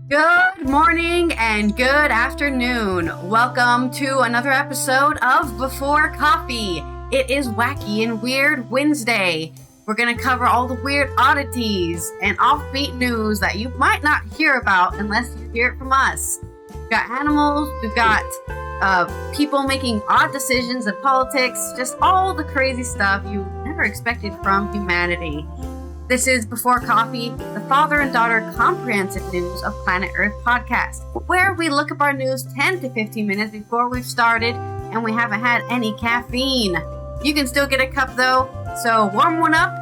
Good morning and good afternoon. Welcome to another episode of Before Coffee. It is Wacky and Weird Wednesday. We're going to cover all the weird oddities and offbeat news that you might not hear about unless you hear it from us. We've got animals, we've got people making odd decisions in politics, just all the crazy stuff you never expected from humanity. This is Before Coffee, the father and daughter comprehensive news of Planet Earth podcast, where we look up our news 10 to 15 minutes before we've started and we haven't had any caffeine. You can still get a cup though, so warm one up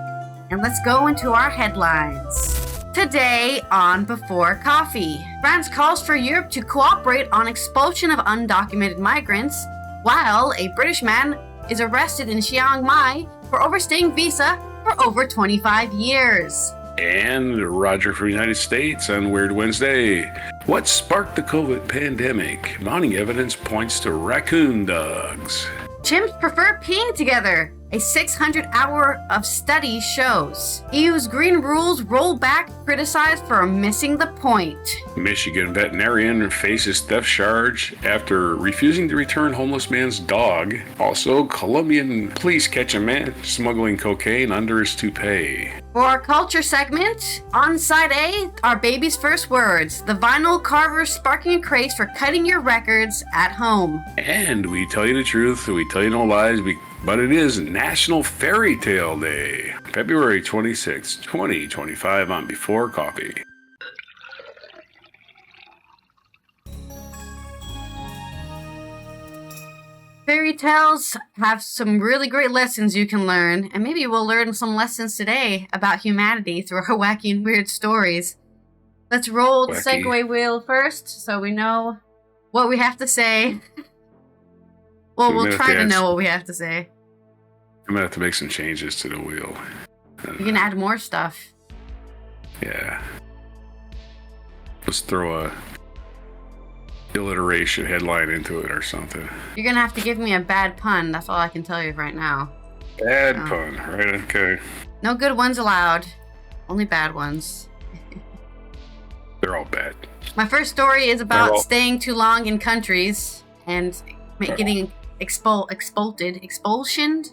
and let's go into our headlines. Today on Before Coffee, France calls for Europe to cooperate on expulsion of undocumented migrants, while a British man is arrested in Chiang Mai for overstaying visa for over 25 years. And Roger for the United States on Weird Wednesday. What sparked the COVID pandemic? Mounting evidence points to raccoon dogs. Chimps prefer peeing together. A 600-hour of study shows. EU's green rules roll back, criticized for missing the point. Michigan veterinarian faces theft charge after refusing to return homeless man's dog. Also, Colombian police catch a man smuggling cocaine under his toupee. For our culture segment, on side A, our baby's first words. The vinyl carvers sparking a craze for cutting your records at home. And we tell you the truth, we tell you no lies, but it is National Fairytale Day, February 26, 2025 on Before Coffee. Fairy tales have some really great lessons you can learn, and maybe we'll learn some lessons today about humanity through our wacky and weird stories. Let's roll the segue wheel first so we know what we have to say. Well, we'll try to know what we have to say. I'm going to have to make some changes to the wheel. You can add more stuff. Yeah. Let's throw a alliteration headline into it or something. You're going to have to give me a bad pun. That's all I can tell you right now. Bad pun, right? Okay. No good ones allowed. Only bad ones. They're all bad. My first story is about staying too long in countries and getting expulsioned.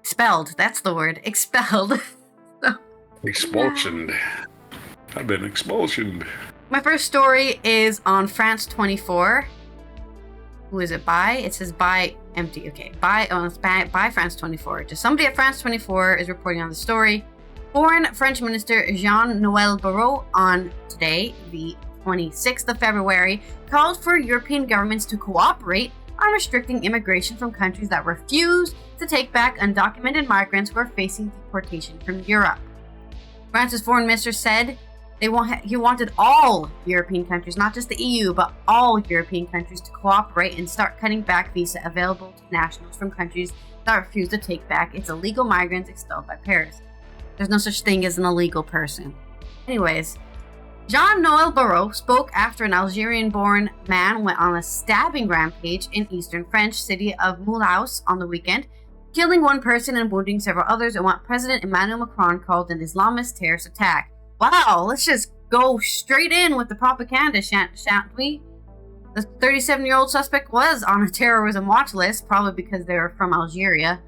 Expelled, that's the word. Expelled. Expulsioned. I've been expulsioned. My first story is on France 24. Who is it by? It says by empty. Okay, by France 24. Just somebody at France 24 is reporting on the story. Foreign French Minister Jean-Noël Barrot on today, the 26th of February, called for European governments to cooperate on restricting immigration from countries that refuse to take back undocumented migrants who are facing deportation from Europe. France's foreign minister said he wanted all European countries, not just the EU, but all European countries to cooperate and start cutting back visa available to nationals from countries that refuse to take back its illegal migrants expelled by Paris. There's no such thing as an illegal person. Anyways, Jean-Noël Barrot spoke after an Algerian-born man went on a stabbing rampage in eastern French city of Mulhouse on the weekend, killing one person and wounding several others in what President Emmanuel Macron called an Islamist terrorist attack. Wow, let's just go straight in with the propaganda, shan't we? The 37-year-old suspect was on a terrorism watch list, probably because they were from Algeria,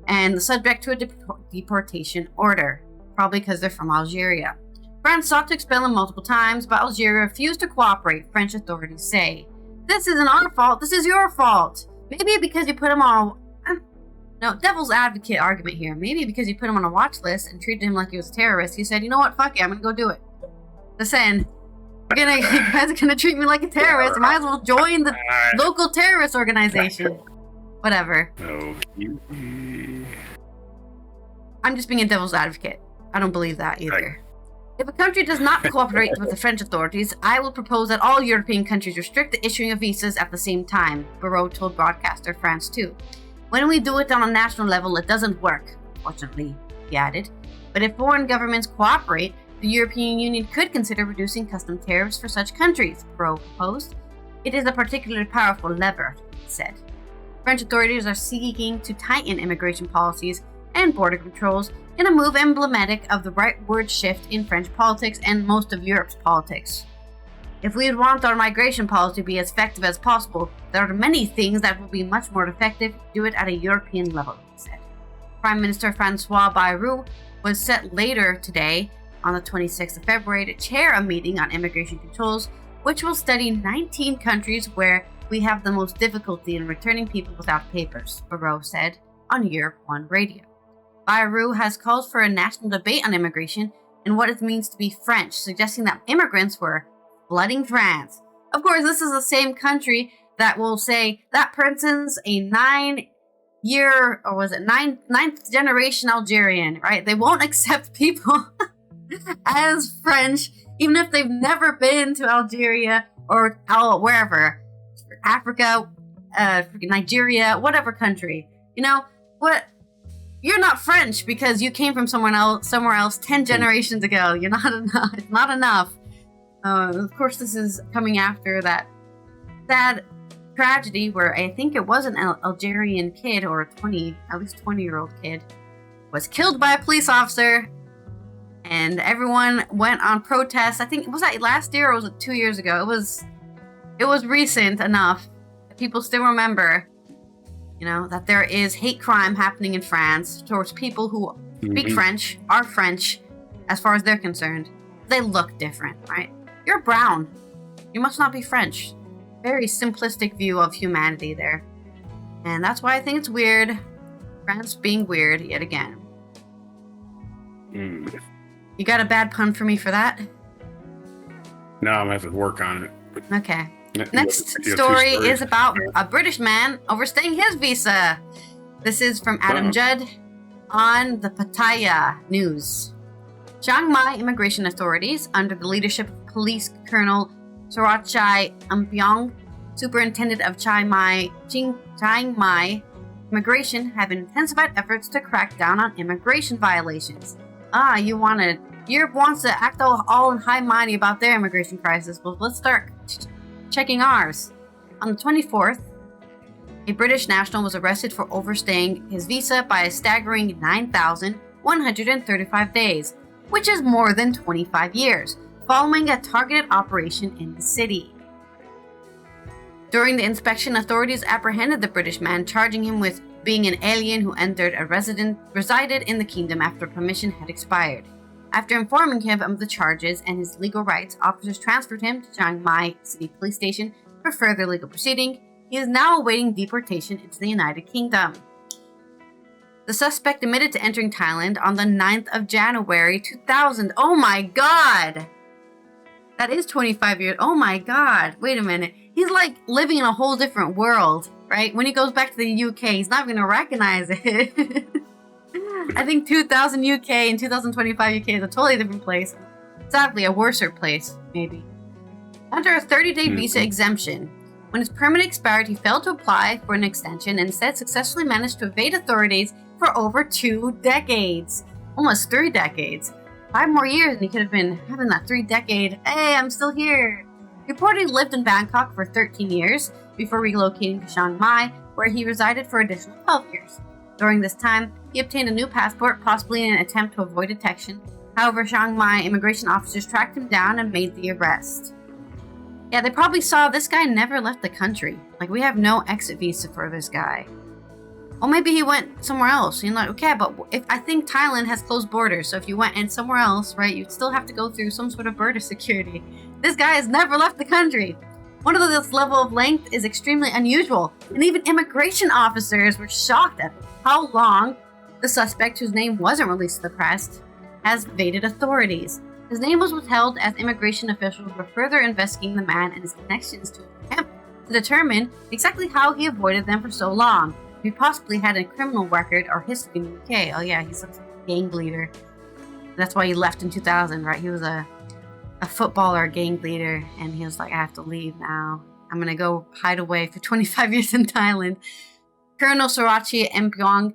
and subject to a deportation order, probably because they're from Algeria. France sought to expel him multiple times, but Algeria refused to cooperate, French authorities say. This isn't our fault, this is your fault. Maybe because you put him on devil's advocate argument here. Maybe because you put him on a watch list and treated him like he was a terrorist, you said, you know what, fuck it, I'm gonna go do it. Listen, you guys are gonna treat me like a terrorist, I might as well join the local terrorist organization. Whatever. I'm just being a devil's advocate. I don't believe that either. If a country does not cooperate with the French authorities, I will propose that all European countries restrict the issuing of visas at the same time, Barrot told broadcaster France 2. When we do it on a national level, it doesn't work, unfortunately, he added. But if foreign governments cooperate, the European Union could consider reducing custom tariffs for such countries, Barrot proposed. It is a particularly powerful lever, he said. French authorities are seeking to tighten immigration policies and border controls in a move emblematic of the rightward shift in French politics and most of Europe's politics. If we would want our migration policy to be as effective as possible, there are many things that will be much more effective to do it at a European level, he said. Prime Minister Francois Bayrou was set later today, on the 26th of February, to chair a meeting on immigration controls, which will study 19 countries where we have the most difficulty in returning people without papers, Bayrou said on Europe 1 radio. Bayrou has called for a national debate on immigration and what it means to be French, suggesting that immigrants were flooding France. Of course, this is the same country that will say that person's a ninth generation Algerian, right? They won't accept people as French, even if they've never been to Algeria or wherever, Africa, Nigeria, whatever country. You know what? You're not French because you came from somewhere else 10 generations ago. You're not enough. It's not enough. Of course, this is coming after that sad tragedy where I think it was an Algerian kid or at least 20-year-old kid was killed by a police officer, and everyone went on protest. I think, was that last year or was it 2 years ago? It was recent enough that people still remember, that there is hate crime happening in France towards people who speak French, are French, as far as they're concerned. They look different, right? You're brown. You must not be French. Very simplistic view of humanity there. And that's why I think it's weird. France being weird yet again. You got a bad pun for me for that? No, I'm going to have to work on it. Okay. Next story is about a British man overstaying his visa. This is from Adam Judd on the Pattaya News. Chiang Mai immigration authorities, under the leadership of Police Colonel Sorachai Ampyong, Superintendent of Chiang Mai Immigration, have intensified efforts to crack down on immigration violations. Europe wants to act all in high-minded about their immigration crisis. Well, let's start checking ours. On the 24th, a British national was arrested for overstaying his visa by a staggering 9,135 days, which is more than 25 years, following a targeted operation in the city. During the inspection, authorities apprehended the British man, charging him with being an alien who resided in the kingdom after permission had expired. After informing him of the charges and his legal rights, officers transferred him to Chiang Mai City Police Station for further legal proceeding. He is now awaiting deportation into the United Kingdom. The suspect admitted to entering Thailand on the 9th of January 2000. Oh my god! That is 25 years. Oh my god. Wait a minute. He's like living in a whole different world, right? When he goes back to the UK, he's not going to recognize it. I think 2000 UK and 2025 UK is a totally different place. Sadly, a worser place, maybe. Under a 30-day visa exemption, when his permit expired, he failed to apply for an extension and instead successfully managed to evade authorities for over 2 decades. Almost 3 decades. 5 more years and he could have been having that 3-decade, hey, I'm still here. He reportedly lived in Bangkok for 13 years before relocating to Chiang Mai, where he resided for additional 12 years. During this time, he obtained a new passport, possibly in an attempt to avoid detection. However, Chiang Mai immigration officers tracked him down and made the arrest. Yeah, they probably saw this guy never left the country. Like, we have no exit visa for this guy. Well, maybe he went somewhere else. Okay, but I think Thailand has closed borders, so if you went in somewhere else, right, you'd still have to go through some sort of border security. This guy has never left the country. One of this level of length is extremely unusual, and even immigration officers were shocked at how long the suspect, whose name wasn't released to the press, has evaded authorities. His name was withheld as immigration officials were further investigating the man and his connections to an attempt to determine exactly how he avoided them for so long. He possibly had a criminal record or history in the UK. Oh yeah, he's a gang leader. That's why he left in 2000, right? He was a footballer, gang leader, and he was like, I have to leave now. I'm gonna go hide away for 25 years in Thailand. Colonel Sorachi Mpyong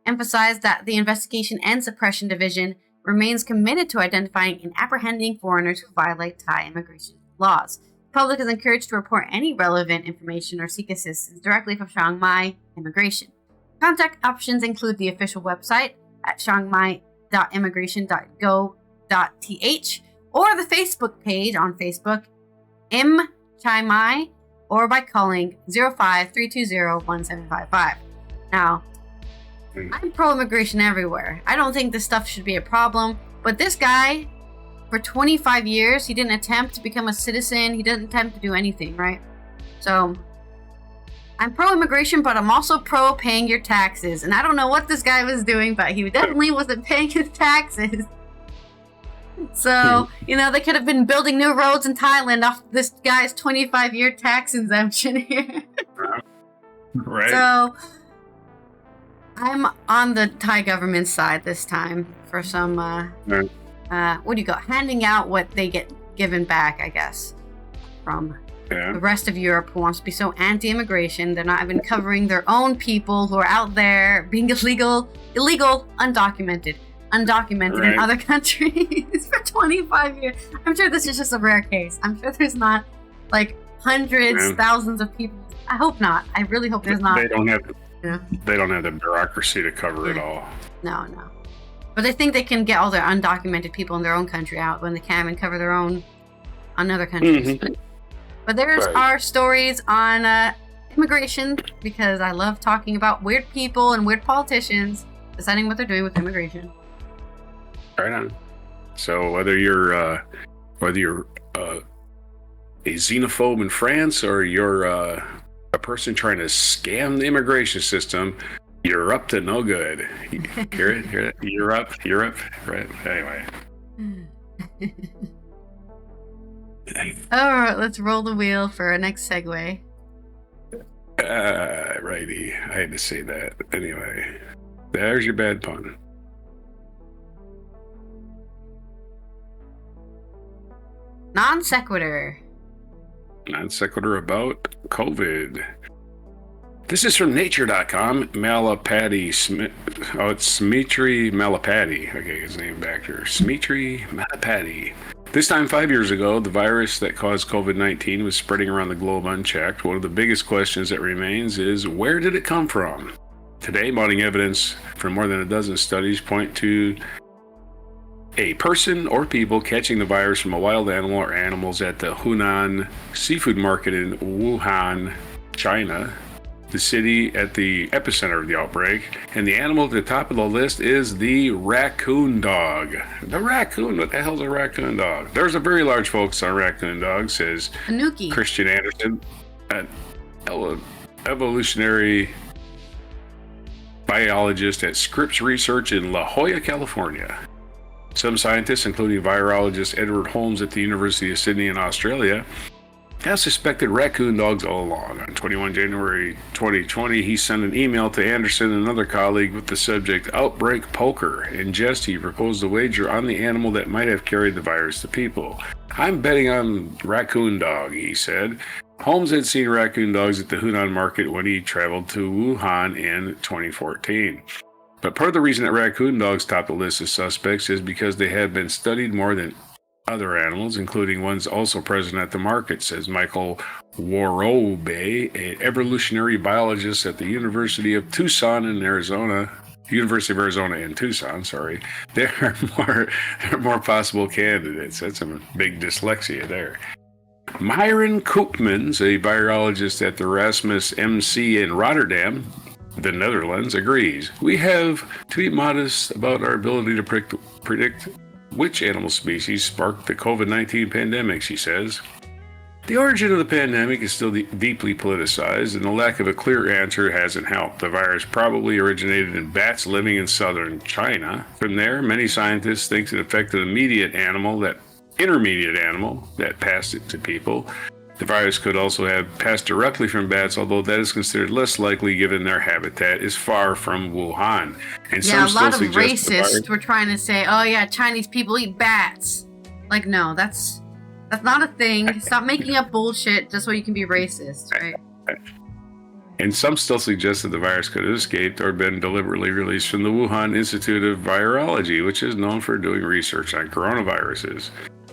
emphasized that the Investigation and Suppression Division remains committed to identifying and apprehending foreigners who violate Thai immigration laws. The public is encouraged to report any relevant information or seek assistance directly from Chiang Mai Immigration. Contact options include the official website at chiangmai.immigration.go.th or the Facebook page on Facebook Chiang Mai or by calling 05-320-1755. Now, I'm pro-immigration everywhere. I don't think this stuff should be a problem, but this guy, for 25 years, he didn't attempt to become a citizen. He didn't attempt to do anything, right? So, I'm pro-immigration, but I'm also pro-paying your taxes. And I don't know what this guy was doing, but he definitely wasn't paying his taxes. So, they could have been building new roads in Thailand off this guy's 25-year tax exemption here. Right. So, I'm on the Thai government side this time for some, handing out what they get given back, I guess, from the rest of Europe who wants to be so anti-immigration. They're not even covering their own people who are out there being illegal, undocumented right. in other countries for 25 years. I'm sure this is just a rare case. I'm sure there's not like hundreds, thousands of people. I hope not. I really hope there's not. They don't have the bureaucracy to cover it all. No. But they think they can get all their undocumented people in their own country out when they can't even cover their own on other countries. But there's our stories on immigration, because I love talking about weird people and weird politicians deciding what they're doing with immigration. Right on. So whether you're a xenophobe in France or you're a person trying to scam the immigration system, you're up to no good. Hear it? You're up. Right. Anyway. All right, let's roll the wheel for our next segue. Righty. I had to say that. Anyway, there's your bad pun. Non sequitur. Non sequitur about COVID. This is from nature.com. Malapati Smith. Oh, it's Smitri Malapati. Okay, his name back here. Smitri Malapati. This time 5 years ago, the virus that caused COVID-19 was spreading around the globe unchecked. One of the biggest questions that remains is, where did it come from? Today, mounting evidence from more than a dozen studies point to a person or people catching the virus from a wild animal or animals at the Hunan seafood market in Wuhan, China, the city at the epicenter of the outbreak. And the animal at the top of the list is the raccoon dog. The raccoon? What the hell's a raccoon dog? There's a very large focus on raccoon dogs, says Anuki. Christian Anderson, an evolutionary biologist at Scripps Research in La Jolla, California. Some scientists, including virologist Edward Holmes at the University of Sydney in Australia, have suspected raccoon dogs all along. On 21 January 2020, he sent an email to Anderson and another colleague with the subject, Outbreak Poker. In jest, he proposed a wager on the animal that might have carried the virus to people. I'm betting on raccoon dog, he said. Holmes had seen raccoon dogs at the Hunan market when he traveled to Wuhan in 2014. But part of the reason that raccoon dogs top the list of suspects is because they have been studied more than other animals, including ones also present at the market, says Michael Worobe, an evolutionary biologist at the University of Arizona in Tucson, sorry. There are more possible candidates. That's some big dyslexia there. Myron Koopmans, a virologist at the Erasmus MC in Rotterdam, the Netherlands, agrees. We have to be modest about our ability to predict which animal species sparked the COVID-19 pandemic, she says. The origin of the pandemic is still deeply politicized, and the lack of a clear answer hasn't helped. The virus probably originated in bats living in southern China. From there, many scientists think it affected an intermediate animal that passed it to people. The virus could also have passed directly from bats, although that is considered less likely given their habitat is far from Wuhan. And yeah, a lot of racists were trying to say, oh yeah, Chinese people eat bats. Like, no, that's not a thing. Stop making up bullshit just so you can be racist, right? And some still suggest that the virus could have escaped or been deliberately released from the Wuhan Institute of Virology, which is known for doing research on coronaviruses.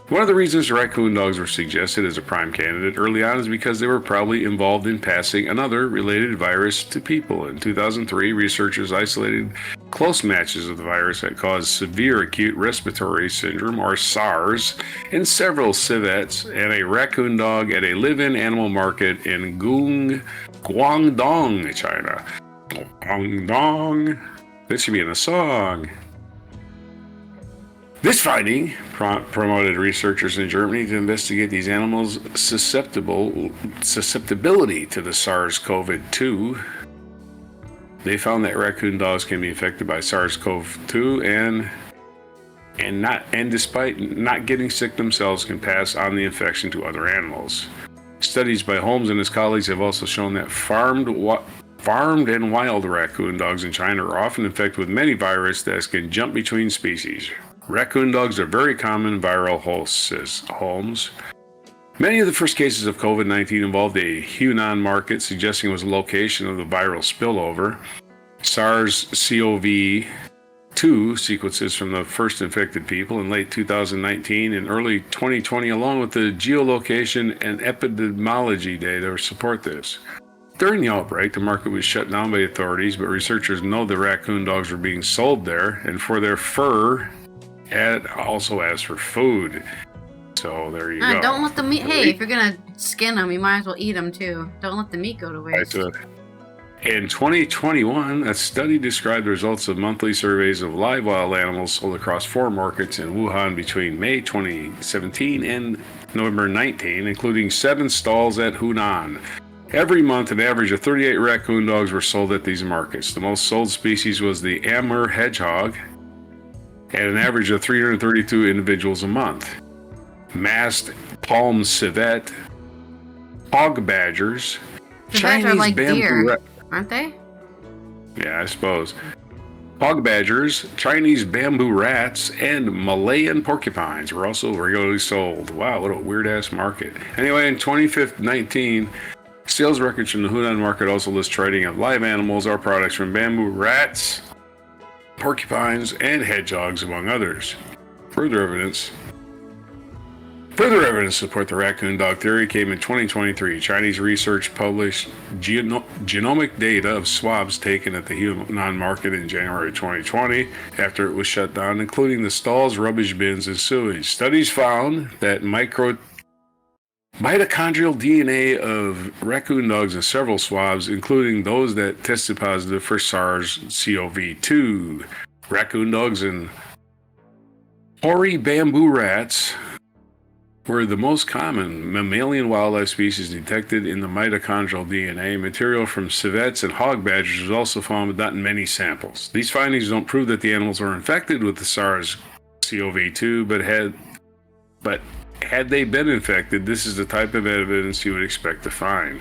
One of the reasons raccoon dogs were suggested as a prime candidate early on is because they were probably involved in passing another related virus to people. In 2003, researchers isolated close matches of the virus that cause severe acute respiratory syndrome, or SARS, in several civets, and a raccoon dog at a live-in animal market in Guangdong, China. Guangdong. This should be in a song. This finding promoted researchers in Germany to investigate these animals' susceptibility to the SARS-CoV-2. They found that raccoon dogs can be infected by SARS-CoV-2 and despite not getting sick themselves, can pass on the infection to other animals. Studies by Holmes and his colleagues have also shown that farmed and wild raccoon dogs in China are often infected with many viruses that can jump between species. Raccoon dogs are very common viral hosts, says Holmes. Many of the first cases of COVID-19 involved a Hunan market, suggesting it was a location of the viral spillover. SARS-CoV-2 sequences from the first infected people in late 2019 and early 2020, along with the geolocation and epidemiology data, support this. During the outbreak, the market was shut down by authorities, but researchers know the raccoon dogs were being sold there and for their fur, and also as for food. So there you go. Don't let the meat. Hey, if you're gonna skin them, you might as well eat them too. Don't let the meat go to waste. In 2021, a study described the results of monthly surveys of live wild animals sold across 4 markets in Wuhan between May 2017 and November 19, including 7 stalls at Hunan. Every month, an average of 38 raccoon dogs were sold at these markets. The most sold species was the Amur hedgehog, at an average of 332 individuals a month. Masked palm civet, hog badgers, Civets are like deer, aren't they? Yeah, I suppose. Hog badgers, Chinese bamboo rats, and Malayan porcupines were also regularly sold. Wow, what a weird-ass market. Anyway, in 2019, sales records from the Hunan market also list trading of live animals or products from bamboo rats, porcupines, and hedgehogs, among others. Further evidence to support the raccoon dog theory came in 2023. Chinese research published genomic data of swabs taken at the Hunan market in January 2020 after it was shut down, including the stalls, rubbish bins, and sewage. Studies found that mitochondrial DNA of raccoon dogs in several swabs, including those that tested positive for SARS-CoV-2. Raccoon dogs and hoary bamboo rats were the most common mammalian wildlife species detected in the mitochondrial DNA. Material from civets and hog badgers was also found, but not in many samples. These findings don't prove that the animals were infected with the SARS-CoV-2, but had they been infected, this is the type of evidence you would expect to find.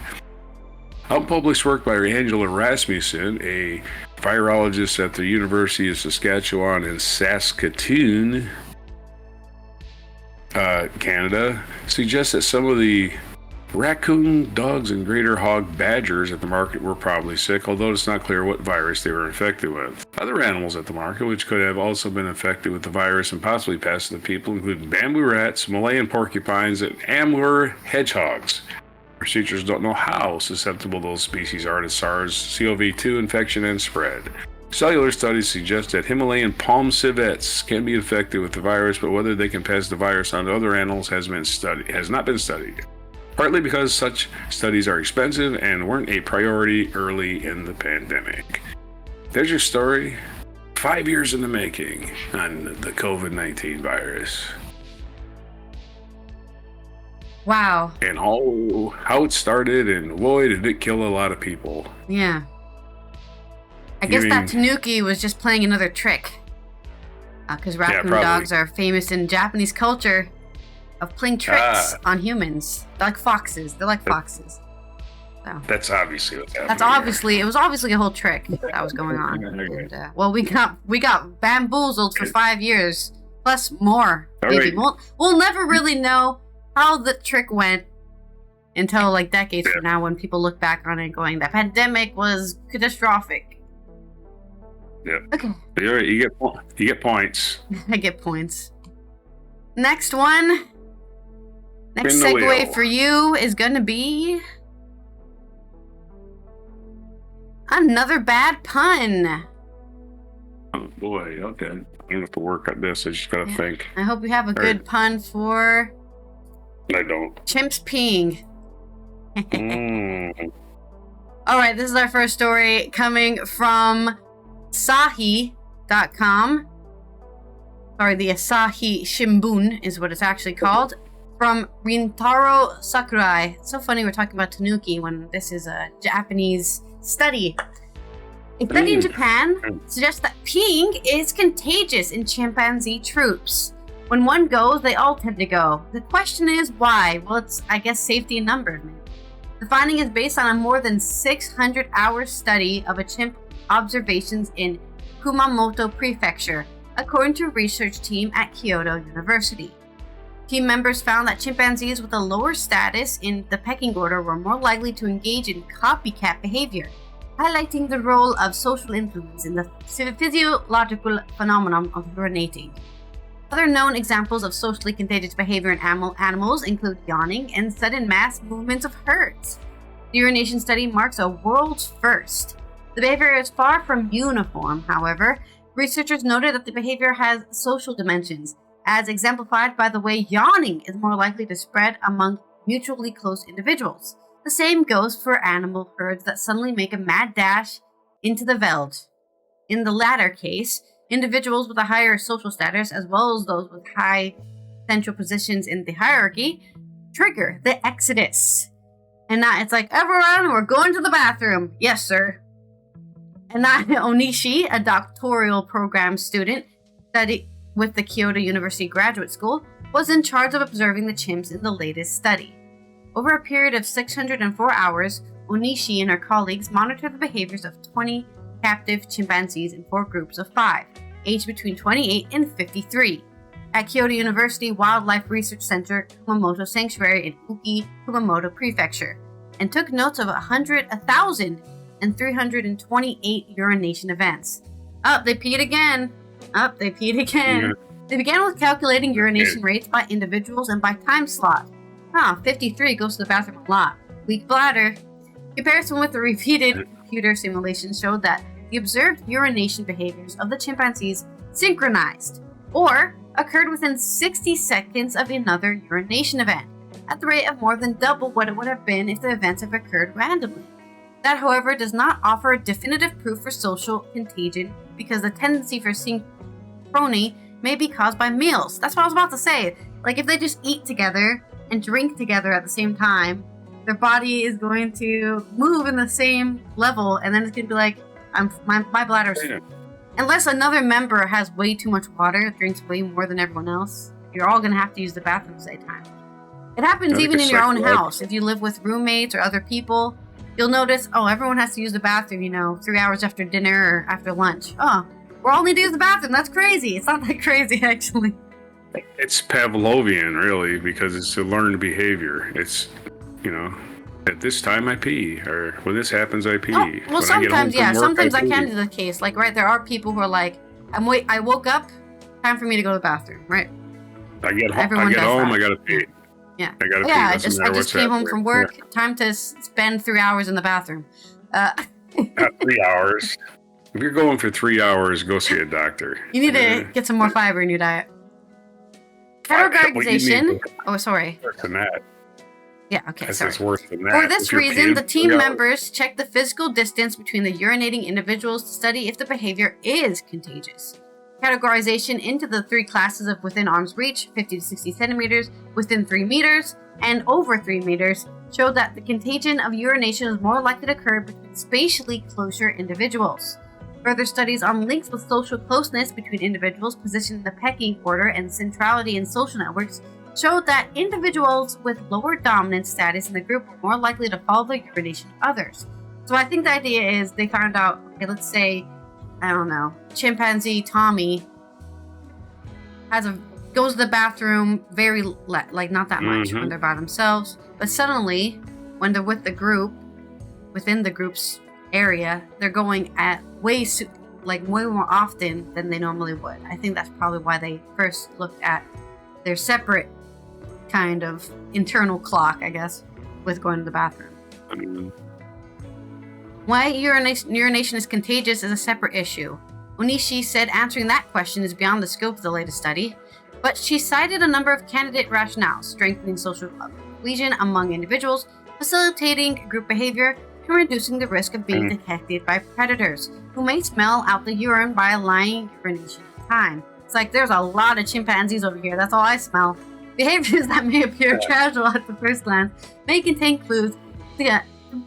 Unpublished work by Angela Rasmussen, a virologist at the University of Saskatchewan in Saskatoon, Canada, suggests that some of the raccoon dogs and greater hog badgers at the market were probably sick, although it's not clear what virus they were infected with. Other animals at the market which could have also been infected with the virus and possibly passed to the people include bamboo rats, Malayan porcupines, and Amur hedgehogs. Researchers don't know how susceptible those species are to SARS-CoV-2 infection and spread. Cellular studies suggest that Himalayan palm civets can be infected with the virus, but whether they can pass the virus on to other animals has not been studied. Partly because such studies are expensive and weren't a priority early in the pandemic. There's your story. 5 years in the making on the COVID-19 virus. Wow. And how it started, and boy, did it kill a lot of people. Yeah. I guess that tanuki was just playing another trick. Because raccoon dogs are famous in Japanese culture of playing tricks on humans. They're like foxes. So. That's obviously what's happening. It was obviously a whole trick that was going on. And, well, we got bamboozled for 5 years, plus more. Maybe. Right. We'll never really know how the trick went until like decades from now, when people look back on it going, that pandemic was catastrophic. Yeah. Okay. You get points. I get points. Next one. Next segue for you is going to be another bad pun. Oh boy, okay. I don't have to work on this. I just gotta think. I hope you have a good pun for I don't. chimps peeing. Mm. All right, this is our first story coming from Asahi.com. Sorry, the Asahi Shimbun is what it's actually called. From Rintaro Sakurai. It's so funny we're talking about tanuki when this is a Japanese study. A study in Japan suggests that peeing is contagious in chimpanzee troops. When one goes, they all tend to go. The question is why? Well, it's, I guess, safety in numbers, maybe. The finding is based on a more than 600-hour study of a chimp observations in Kumamoto Prefecture, according to a research team at Kyoto University. Team members found that chimpanzees with a lower status in the pecking order were more likely to engage in copycat behavior, highlighting the role of social influence in the physiological phenomenon of urinating. Other known examples of socially contagious behavior in animals include yawning and sudden mass movements of herds. The urination study marks a world's first. The behavior is far from uniform, however. Researchers noted that the behavior has social dimensions, as exemplified by the way yawning is more likely to spread among mutually close individuals. The same goes for animal herds that suddenly make a mad dash into the veld. In the latter case, individuals with a higher social status, as well as those with high central positions in the hierarchy, trigger the exodus. And not, it's like, everyone, we're going to the bathroom. Yes, sir. And not Onishi, a doctoral program student studying with the Kyoto University Graduate School, was in charge of observing the chimps in the latest study. Over a period of 604 hours, Onishi and her colleagues monitored the behaviors of 20 captive chimpanzees in 4 groups of 5, aged between 28 and 53, at Kyoto University Wildlife Research Center, Kumamoto Sanctuary in Uki, Kumamoto Prefecture, and took notes of 1,328 urination events. They peed again. Yeah. They began with calculating urination rates by individuals and by time slot. 53 goes to the bathroom a lot. Weak bladder. Comparison with the repeated computer simulation showed that the observed urination behaviors of the chimpanzees synchronized, or occurred within 60 seconds of another urination event, at the rate of more than double what it would have been if the events had occurred randomly. That, however, does not offer definitive proof for social contagion because the tendency for synchrony may be caused by meals. That's what I was about to say. Like, if they just eat together and drink together at the same time, their body is going to move in the same level, and then it's going to be like, my bladder's... Unless another member has way too much water, drinks way more than everyone else, you're all going to have to use the bathroom at the same time. It happens even in your own house. If you live with roommates or other people, you'll notice, everyone has to use the bathroom, 3 hours after dinner or after lunch. We all need to use the bathroom. That's crazy. It's not that crazy, actually. It's Pavlovian, really, because it's a learned behavior. It's, at this time I pee, or when this happens I pee. Well, sometimes, sometimes that can be the case. Like, right, there are people who are like, I woke up, time for me to go to the bathroom, right? I get home, I gotta pee. Yeah. I gotta pee. I just came home from work. Yeah. Time to spend 3 hours in the bathroom. Not 3 hours. If you're going for 3 hours, go see a doctor. You need to get some more fiber in your diet. Categorization. Sorry. Worse than that. Yeah, okay, sorry. It's worse than that. For this reason, the team members checked the physical distance between the urinating individuals to study if the behavior is contagious. Categorization into the 3 classes of within arm's reach, 50 to 60 centimeters, within 3 meters, and over 3 meters, showed that the contagion of urination is more likely to occur between spatially closer individuals. Further studies on links with social closeness between individuals positioned in the pecking order and centrality in social networks showed that individuals with lower dominant status in the group were more likely to follow the urination of others. So I think the idea is they found out, let's say, chimpanzee Tommy goes to the bathroom very, not that much when they're by themselves, but suddenly, when they're with the group, within the group's area, they're going at way more often than they normally would. I think that's probably why they first looked at their separate kind of internal clock, I guess, with going to the bathroom. Why urination is contagious is a separate issue. Onishi said answering that question is beyond the scope of the latest study, but she cited a number of candidate rationales: strengthening social cohesion among individuals, facilitating group behavior, and reducing the risk of being detected by predators who may smell out the urine by lying urination at the time. It's like, there's a lot of chimpanzees over here, that's all I smell. Behaviors that may appear casual at the first glance may contain clues to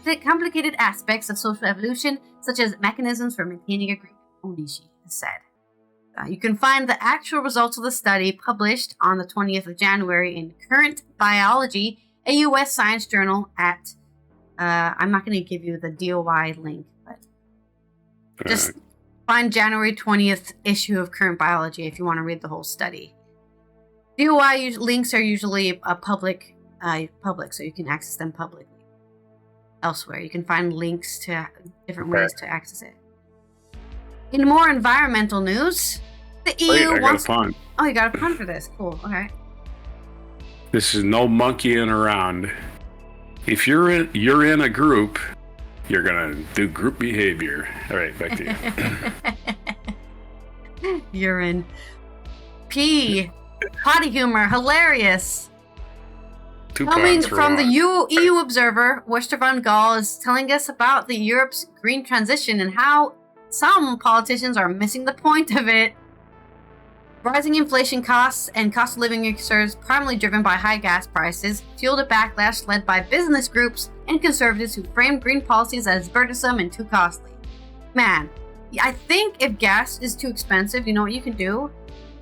the complicated aspects of social evolution, such as mechanisms for maintaining agreement, Onishi has said. You can find the actual results of the study published on the 20th of January in Current Biology, a U.S. science journal at, I'm not going to give you the DOI link, but just find January 20th issue of Current Biology if you want to read the whole study. DOI links are usually public, so you can access them publicly. Elsewhere, you can find links to different ways to access it. In more environmental news, the EU wants... Pun. Oh, you got a pun for this. Cool. Okay. This is no monkeying around. If you're in a group, you're gonna do group behavior. All right, back to you. Urine. Pee. Potty humor. Hilarious. Coming from the EU Observer, Worcester van Gaal is telling us about the Europe's green transition and how some politicians are missing the point of it. Rising inflation costs and cost of living concerns, primarily driven by high gas prices, fueled a backlash led by business groups and conservatives who framed green policies as burdensome and too costly. Man, I think if gas is too expensive, you know what you can do?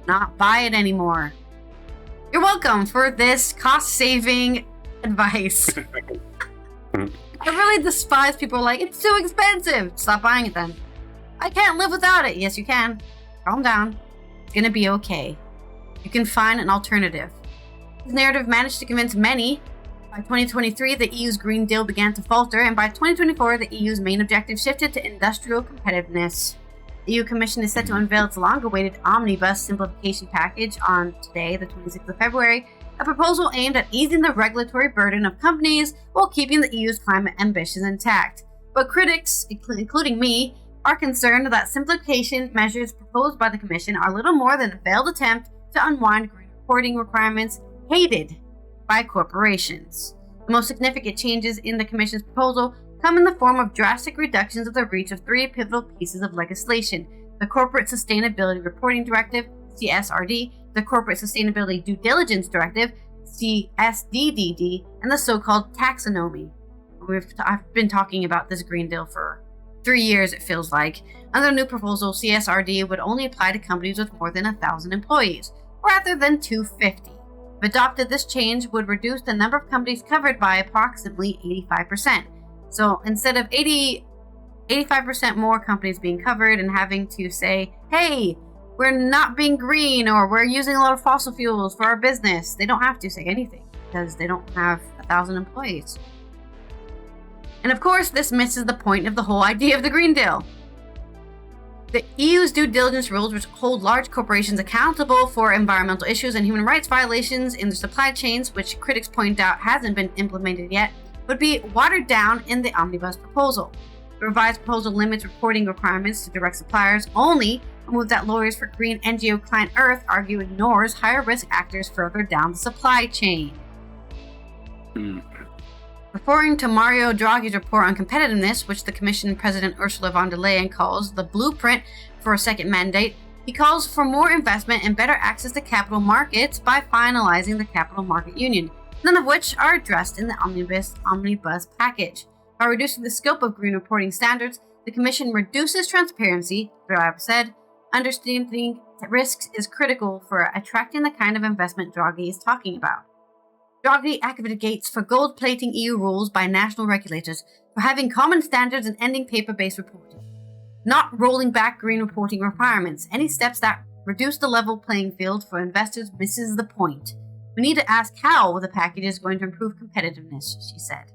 Not buy it anymore. You're welcome for this cost-saving advice. I really despise people who are like, it's too expensive. Stop buying it then. I can't live without it. Yes, you can. Calm down. It's gonna be okay. You can find an alternative. This narrative managed to convince many. By 2023, the EU's Green Deal began to falter, and by 2024, the EU's main objective shifted to industrial competitiveness. The EU Commission is set to unveil its long-awaited Omnibus Simplification Package on today, the 26th of February, a proposal aimed at easing the regulatory burden of companies while keeping the EU's climate ambitions intact. But critics, including me, are concerned that simplification measures proposed by the Commission are little more than a failed attempt to unwind green reporting requirements hated by corporations. The most significant changes in the Commission's proposal come in the form of drastic reductions of the reach of three pivotal pieces of legislation: the Corporate Sustainability Reporting Directive, CSRD, the Corporate Sustainability Due Diligence Directive, CSDDD, and the so-called taxonomy. I've been talking about this Green Deal for 3 years, it feels like. Under the new proposal, CSRD would only apply to companies with more than 1,000 employees, rather than 250. If adopted, this change would reduce the number of companies covered by approximately 85%. So instead of 85% more companies being covered and having to say, hey, we're not being green or we're using a lot of fossil fuels for our business, they don't have to say anything because they don't have 1,000 employees. And of course, this misses the point of the whole idea of the Green Deal. The EU's due diligence rules, which hold large corporations accountable for environmental issues and human rights violations in their supply chains, which critics point out hasn't been implemented yet, would be watered down in the Omnibus proposal. The revised proposal limits reporting requirements to direct suppliers only, a move that lawyers for green NGO Client Earth argue ignores higher risk actors further down the supply chain. Referring to Mario Draghi's report on competitiveness, which the Commission President Ursula von der Leyen calls the blueprint for a second mandate, he calls for more investment and better access to capital markets by finalizing the Capital Market Union, none of which are addressed in the Omnibus package. By reducing the scope of green reporting standards, the Commission reduces transparency, Draghi said. Understanding risks is critical for attracting the kind of investment Draghi is talking about. Draghi advocates for gold-plating EU rules by national regulators, for having common standards and ending paper-based reporting, not rolling back green reporting requirements. Any steps that reduce the level playing field for investors misses the point. We need to ask how the package is going to improve competitiveness, she said.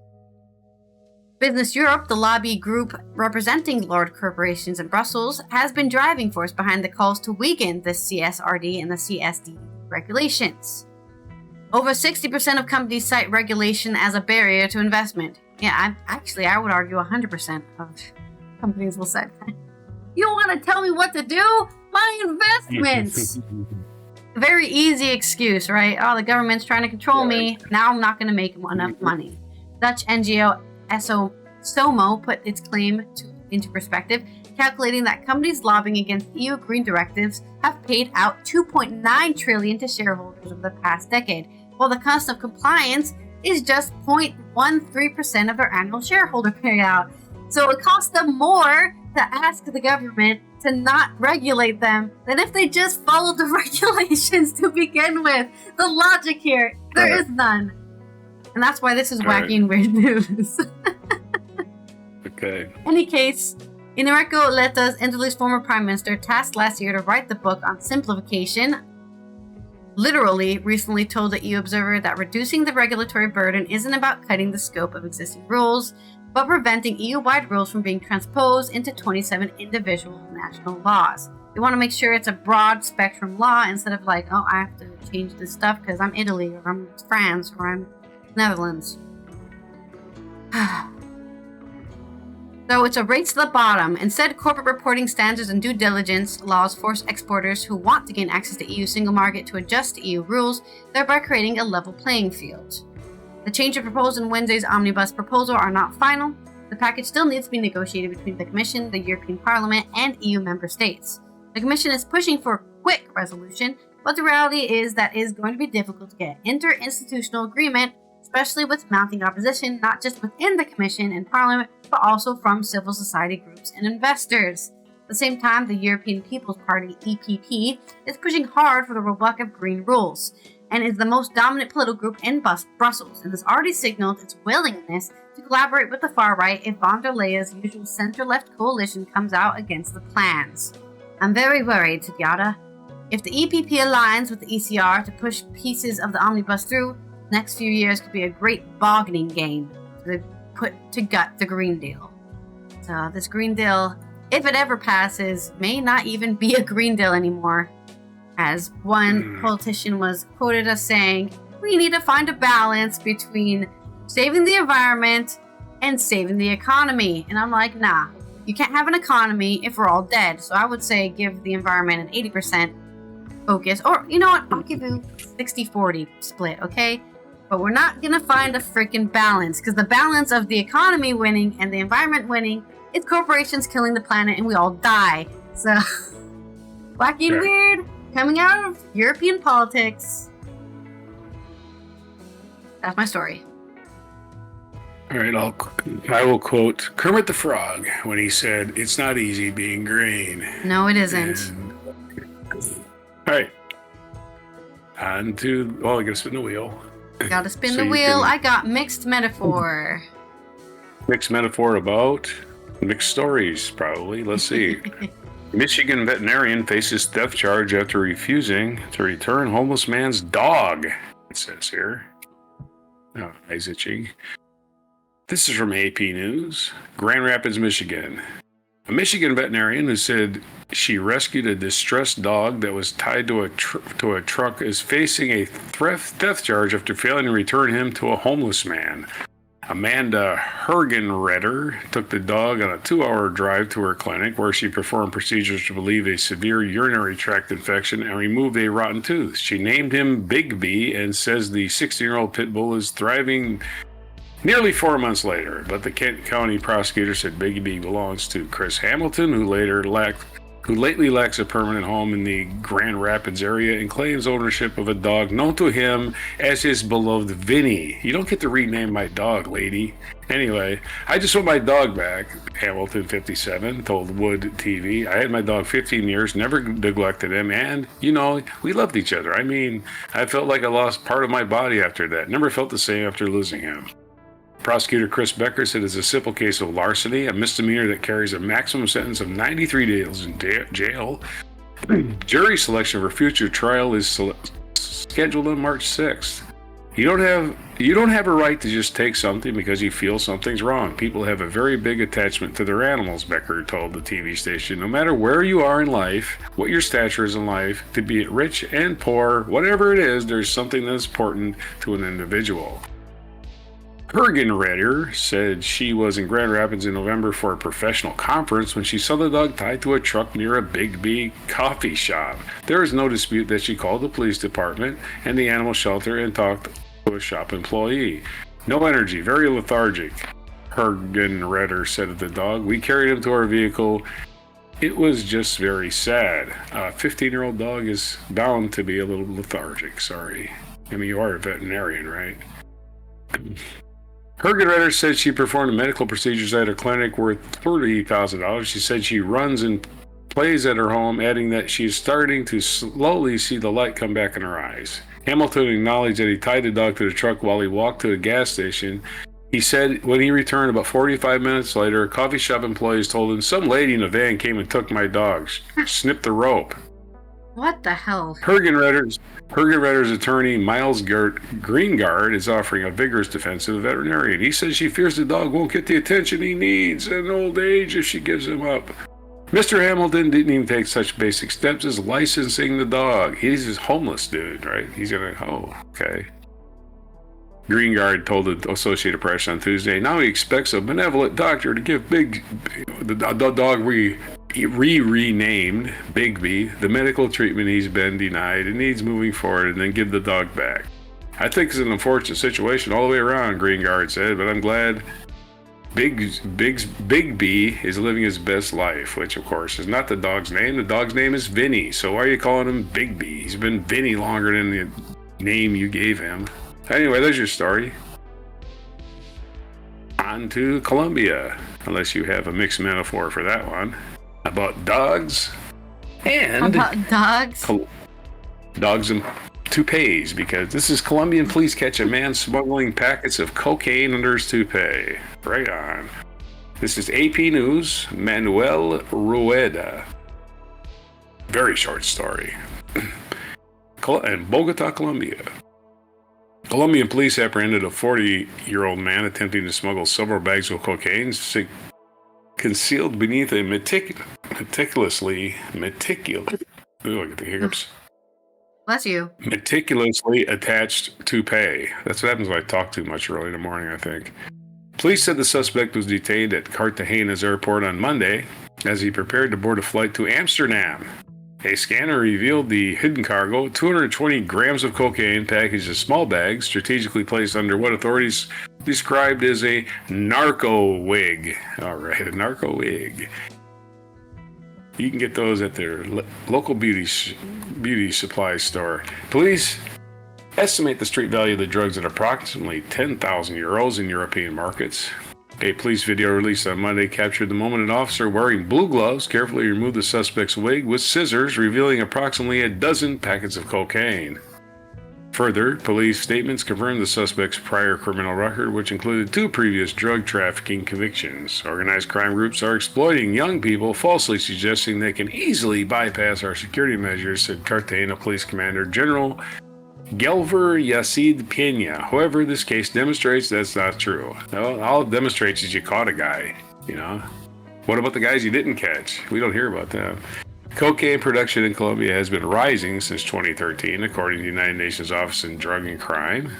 Business Europe, the lobby group representing large corporations in Brussels, has been driving force behind the calls to weaken the CSRD and the CSD regulations. Over 60% of companies cite regulation as a barrier to investment. Yeah, I would argue 100% of companies will cite that. You want to tell me what to do? My investments. Very easy excuse, right? Oh, the government's trying to control me. Now I'm not going to make enough money. Dutch NGO SOMO put its claim into perspective, calculating that companies lobbying against EU green directives have paid out $2.9 trillion to shareholders over the past decade, while the cost of compliance is just 0.13% of their annual shareholder payout. So it costs them more to ask the government to not regulate them than if they just followed the regulations to begin with. The logic here, there is none. And that's why this is wacky and weird news. Okay. In any case, Iñárritu Lleta's Italy's former prime minister, tasked last year to write the book on simplification, literally recently told the EU Observer that reducing the regulatory burden isn't about cutting the scope of existing rules, but preventing EU-wide rules from being transposed into 27 individual national laws. They want to make sure it's a broad spectrum law instead of like, oh, I have to change this stuff because I'm Italy or I'm France or I'm Netherlands. So it's a race to the bottom. Instead, corporate reporting standards and due diligence laws force exporters who want to gain access to EU single market to adjust to EU rules, thereby creating a level playing field. The changes proposed in Wednesday's omnibus proposal are not final. The package still needs to be negotiated between the Commission, the European Parliament, and EU member states. The Commission is pushing for a quick resolution, but the reality is that it is going to be difficult to get interinstitutional agreement, especially with mounting opposition not just within the Commission and Parliament, but also from civil society groups and investors. At the same time, the European People's Party, EPP, is pushing hard for the rollback of green rules, and is the most dominant political group in Brussels, and has already signaled its willingness to collaborate with the far right if von der Leyen's usual center-left coalition comes out against the plans. I'm very worried, Tagyata. If the EPP aligns with the ECR to push pieces of the omnibus through, the next few years could be a great bargaining game to put to gut the Green Deal. So this Green Deal, if it ever passes, may not even be a Green Deal anymore. As one politician was quoted as saying, we need to find a balance between saving the environment and saving the economy. And I'm like, nah, you can't have an economy if we're all dead. So I would say give the environment an 80% focus. Or, you know what, I'll give you 60-40 split, okay? But we're not going to find a freaking balance, because the balance of the economy winning and the environment winning is corporations killing the planet and we all die. So, wacky and weird. Coming out of European politics. That's my story. All right, I will quote Kermit the Frog when he said, "It's not easy being green." No, it isn't. All right. On to, I gotta spin the wheel. Gotta spin the wheel. I got mixed metaphor. Mixed metaphor about mixed stories, probably. Let's see. Michigan veterinarian faces theft charge after refusing to return homeless man's dog, it says here. Oh, eyes itching. This is from AP News. Grand Rapids, Michigan. A Michigan veterinarian who said she rescued a distressed dog that was tied to a truck is facing a theft charge after failing to return him to a homeless man. Amanda Hergenreder took the dog on a 2-hour drive to her clinic where she performed procedures to relieve a severe urinary tract infection and removed a rotten tooth. She named him Big B and says the 16-year-old pit bull is thriving nearly 4 months later, but the Kent County prosecutor said Big B belongs to Chris Hamilton, who lately lacks a permanent home in the Grand Rapids area and claims ownership of a dog known to him as his beloved Vinny. You don't get to rename my dog, lady. Anyway, I just want my dog back, Hamilton, 57, told Wood TV. I had my dog 15 years, never neglected him, and, we loved each other. I mean, I felt like I lost part of my body after that. Never felt the same after losing him. Prosecutor Chris Becker said it's a simple case of larceny, a misdemeanor that carries a maximum sentence of 93 days in jail. Jury selection for future trial is scheduled on March 6th. You don't have a right to just take something because you feel something's wrong. People have a very big attachment to their animals, Becker told the TV station. No matter where you are in life, what your stature is in life, to be it rich and poor, whatever it is, there's something that's important to an individual. Hergenreder said she was in Grand Rapids in November for a professional conference when she saw the dog tied to a truck near a Big B coffee shop. There is no dispute that she called the police department and the animal shelter and talked to a shop employee. No energy, very lethargic, Hergenreder said of the dog. We carried him to our vehicle. It was just very sad. A 15-year-old dog is bound to be a little lethargic, sorry. I mean, you are a veterinarian, right? Hergenreder said she performed medical procedures at her clinic worth $30,000. She said she runs and plays at her home, adding that she is starting to slowly see the light come back in her eyes. Hamilton acknowledged that he tied the dog to the truck while he walked to a gas station. He said when he returned about 45 minutes later, coffee shop employees told him, some lady in a van came and took my dog, snipped the rope. What the hell? Hergenreder's attorney, Miles Greengard, is offering a vigorous defense to the veterinarian. He says she fears the dog won't get the attention he needs in old age if she gives him up. Mr. Hamilton didn't even take such basic steps as licensing the dog. He's this homeless dude, right? He's gonna, okay. Greengard told the Associated Press on Tuesday, now he expects a benevolent doctor to give the dog renamed Bigby the medical treatment he's been denied and needs moving forward, and then give the dog back. I think it's an unfortunate situation all the way around, Greengard said, but I'm glad Bigby is living his best life, which of course is not the dog's name. The dog's name is Vinny, so why are you calling him Bigby? He's been Vinny longer than the name you gave him. Anyway, there's your story. On to Colombia, unless you have a mixed metaphor for that one. About dogs and... About dogs? Dogs and toupees, because this is Colombian police catch a man smuggling packets of cocaine under his toupee. Right on. This is AP News, Manuel Rueda. Very short story. In Bogota, Colombia. Colombian police apprehended a 40-year-old man attempting to smuggle several bags of cocaine concealed beneath a meticulously attached toupee. That's what happens when I talk too much early in the morning, I think. Police said the suspect was detained at Cartagena's airport on Monday as he prepared to board a flight to Amsterdam. A scanner revealed the hidden cargo, 220 grams of cocaine packaged in small bags, strategically placed under what authorities described as a narco wig. All right, a narco wig. You can get those at their local beauty supply store. Police estimate the street value of the drugs at approximately 10,000 euros in European markets. A police video released on Monday captured the moment an officer wearing blue gloves carefully removed the suspect's wig with scissors, revealing approximately a dozen packets of cocaine. Further, police statements confirmed the suspect's prior criminal record, which included 2 previous drug trafficking convictions. Organized crime groups are exploiting young people, falsely suggesting they can easily bypass our security measures, said Cartagena Police Commander General Gelver Yacid Pena. However, this case demonstrates that's not true. Well, all it demonstrates is you caught a guy, you know. What about the guys you didn't catch? We don't hear about them. Cocaine production in Colombia has been rising since 2013, according to the United Nations Office on Drug and Crime.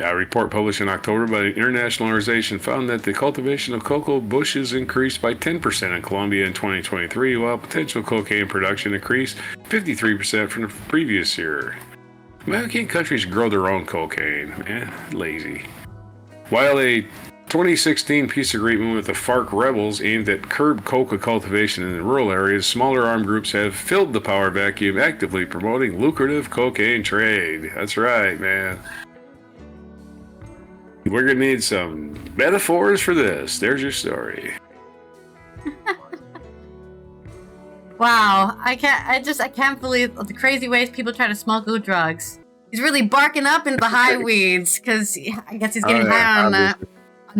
A report published in October by the international organization found that the cultivation of cocoa bushes increased by 10% in Colombia in 2023, while potential cocaine production increased 53% from the previous year. American countries grow their own cocaine, man, lazy. While a 2016 peace agreement with the FARC rebels aimed at curb coca cultivation in the rural areas, smaller armed groups have filled the power vacuum, actively promoting lucrative cocaine trade. That's right, man. We're gonna need some metaphors for this. There's your story. Wow, I can't believe the crazy ways people try to smuggle drugs. He's really barking up into the high weeds because I guess he's getting high on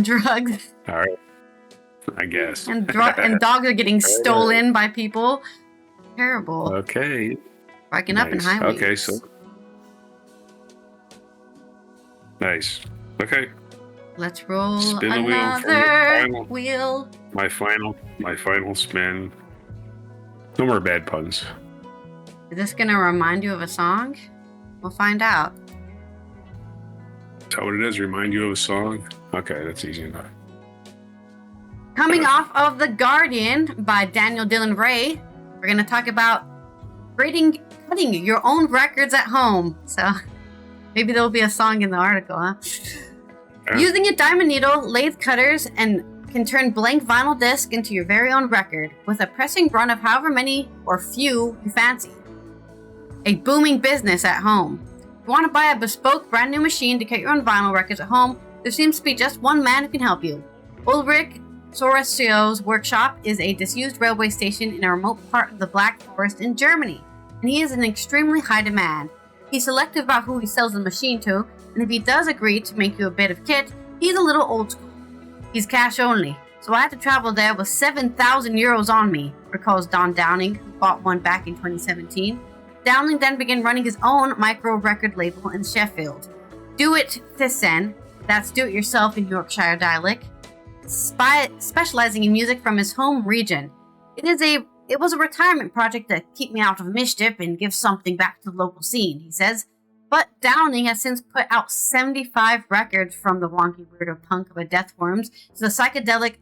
drugs. All right, I guess. And dogs are getting stolen by people. Terrible. Okay. Barking up in high weeds. Okay, so nice. Okay. Let's roll Spin the wheel. My final spin. No more bad puns. Is this gonna remind you of a song? We'll find out. that what it is? Remind you of a song? Okay, that's easy enough. Coming off of The Guardian by Daniel Dillon Ray, we're going to talk about cutting your own records at home. So maybe there'll be a song in the article, huh? Yeah. Using a diamond needle, lathe cutters, and can turn blank vinyl disc into your very own record with a pressing run of however many or few you fancy. A booming business at home. If you want to buy a bespoke brand new machine to cut your own vinyl records at home, there seems to be just one man who can help you. Ulrich Sorasio's workshop is a disused railway station in a remote part of the Black Forest in Germany, and he is in extremely high demand. He's selective about who he sells the machine to, and if he does agree to make you a bit of kit, he's a little old school. He's cash only, so I had to travel there with 7,000 euros on me, recalls Don Downing, who bought one back in 2017. Downing then began running his own micro record label in Sheffield. Do It Thyssen, that's do it yourself in Yorkshire dialect, specializing in music from his home region. It was a retirement project to keep me out of mischief and give something back to the local scene, he says. But Downing has since put out 75 records, from the wonky weirdo punk of a Deathworms to the psychedelic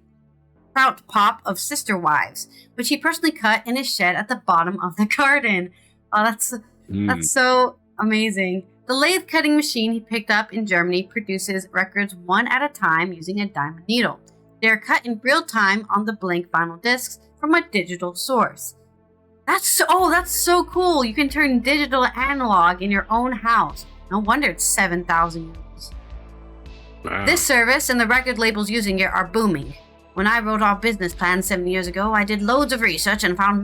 kraut pop of Sister Wives, which he personally cut in his shed at the bottom of the garden. Oh, that's so amazing. The lathe cutting machine he picked up in Germany produces records one at a time using a diamond needle. They are cut in real time on the blank vinyl discs from a digital source. That's so cool. You can turn digital to analog in your own house. No wonder it's 7,000 euros. Wow. This service and the record labels using it are booming. When I wrote our business plan 7 years ago, I did loads of research and found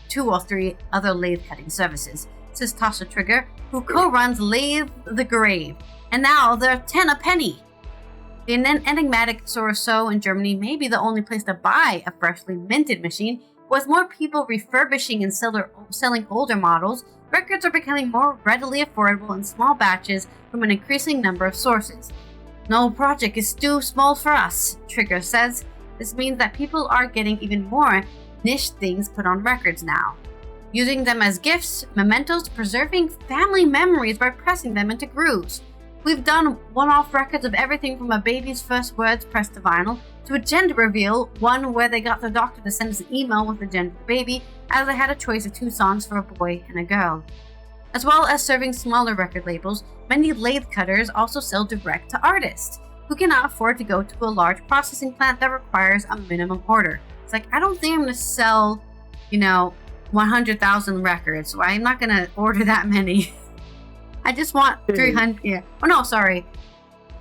2 or 3 other lathe cutting services, says Tasha Trigger, who co-runs Lathe the Grave. And now they're 10 a penny. The enigmatic Soroso in Germany may be the only place to buy a freshly minted machine. With more people refurbishing and selling older models, records are becoming more readily affordable in small batches from an increasing number of sources. No project is too small for us, Trigger says. This means that people are getting even more niche things put on records now, using them as gifts, mementos, preserving family memories by pressing them into grooves. We've done one-off records of everything from a baby's first words pressed to vinyl to a gender reveal, one where they got their doctor to send us an email with the gender of the baby, as they had a choice of 2 songs for a boy and a girl. As well as serving smaller record labels, many lathe cutters also sell direct to artists who cannot afford to go to a large processing plant that requires a minimum order. It's like, I don't think I'm going to sell, 100,000 records, so I'm not going to order that many. I just want 300. Yeah. Oh no, sorry.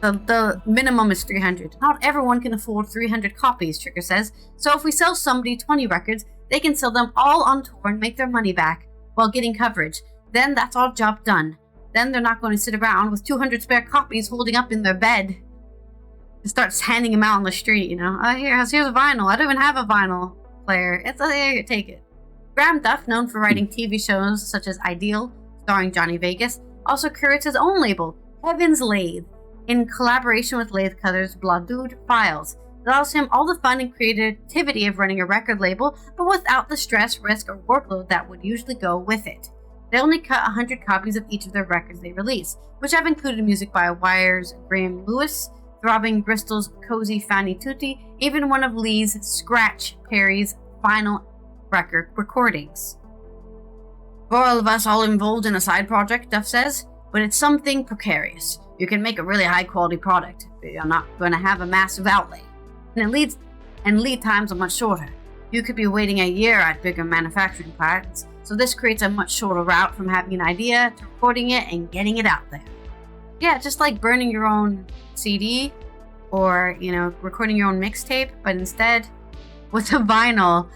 The minimum is 300. Not everyone can afford 300 copies, Trigger says. So if we sell somebody 20 records, they can sell them all on tour and make their money back while getting coverage. Then that's all job done. Then they're not going to sit around with 200 spare copies holding up in their bed and start handing them out on the street, Oh, here's a vinyl. I don't even have a vinyl player. Here, take it. Graham Duff, known for writing TV shows such as Ideal, starring Johnny Vegas, also curates his own label, Heaven's Lathe, in collaboration with lathe cutters Bladude Files. It allows him all the fun and creativity of running a record label, but without the stress, risk, or workload that would usually go with it. They only cut 100 copies of each of their records they release, which have included music by Wire's Graham Lewis, Throbbing Bristol's Cozy Fanny Tutti, even one of Lee's Scratch Perry's final record recordings. For all of us all involved in a side project, Duff says, but it's something precarious. You can make a really high quality product, but you're not going to have a massive outlay. And lead times are much shorter. You could be waiting a year at bigger manufacturing plants, so this creates a much shorter route from having an idea to recording it and getting it out there. Yeah, just like burning your own CD or, recording your own mixtape, but instead with a vinyl.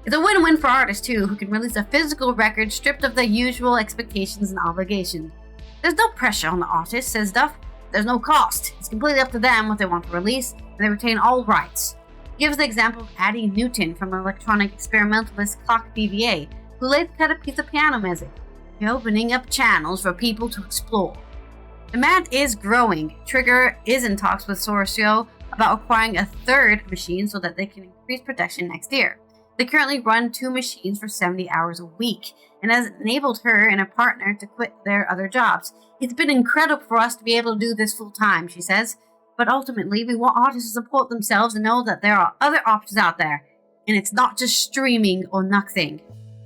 It's a win-win for artists, too, who can release a physical record stripped of the usual expectations and obligations. There's no pressure on the artist, says Duff. There's no cost. It's completely up to them what they want to release, and they retain all rights. He gives the example of Addie Newton from electronic experimentalist Clock DVA, who later cut a piece of piano music, opening up channels for people to explore. Demand is growing. Trigger is in talks with Sorosio about acquiring a third machine so that they can increase production next year. They currently run 2 machines for 70 hours a week and has enabled her and her partner to quit their other jobs. It's been incredible for us to be able to do this full time, she says. But ultimately, we want artists to support themselves and know that there are other options out there. And it's not just streaming or nothing.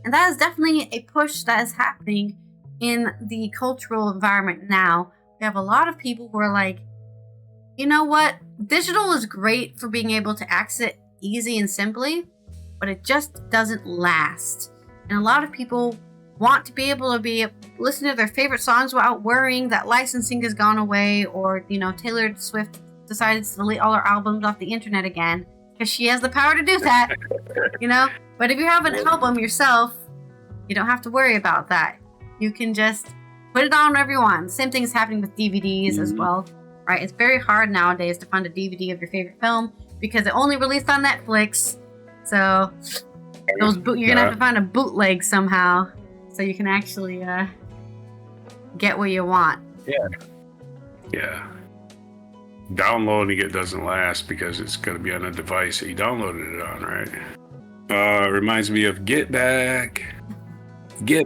And that is definitely a push that is happening in the cultural environment now. We have a lot of people who are like, you know what? Digital is great for being able to access it easy and simply, but it just doesn't last. And a lot of people want to be able to listen to their favorite songs without worrying that licensing has gone away, or, Taylor Swift decided to delete all her albums off the internet again, because she has the power to do that, But if you have an album yourself, you don't have to worry about that. You can just put it on whenever you want. Same thing is happening with DVDs as well, right? It's very hard nowadays to find a DVD of your favorite film because it only released on Netflix. So you're gonna have to find a bootleg somehow so you can actually get what you want. Yeah. Downloading it doesn't last because it's going to be on a device that you downloaded it on, right? Reminds me of Get Back to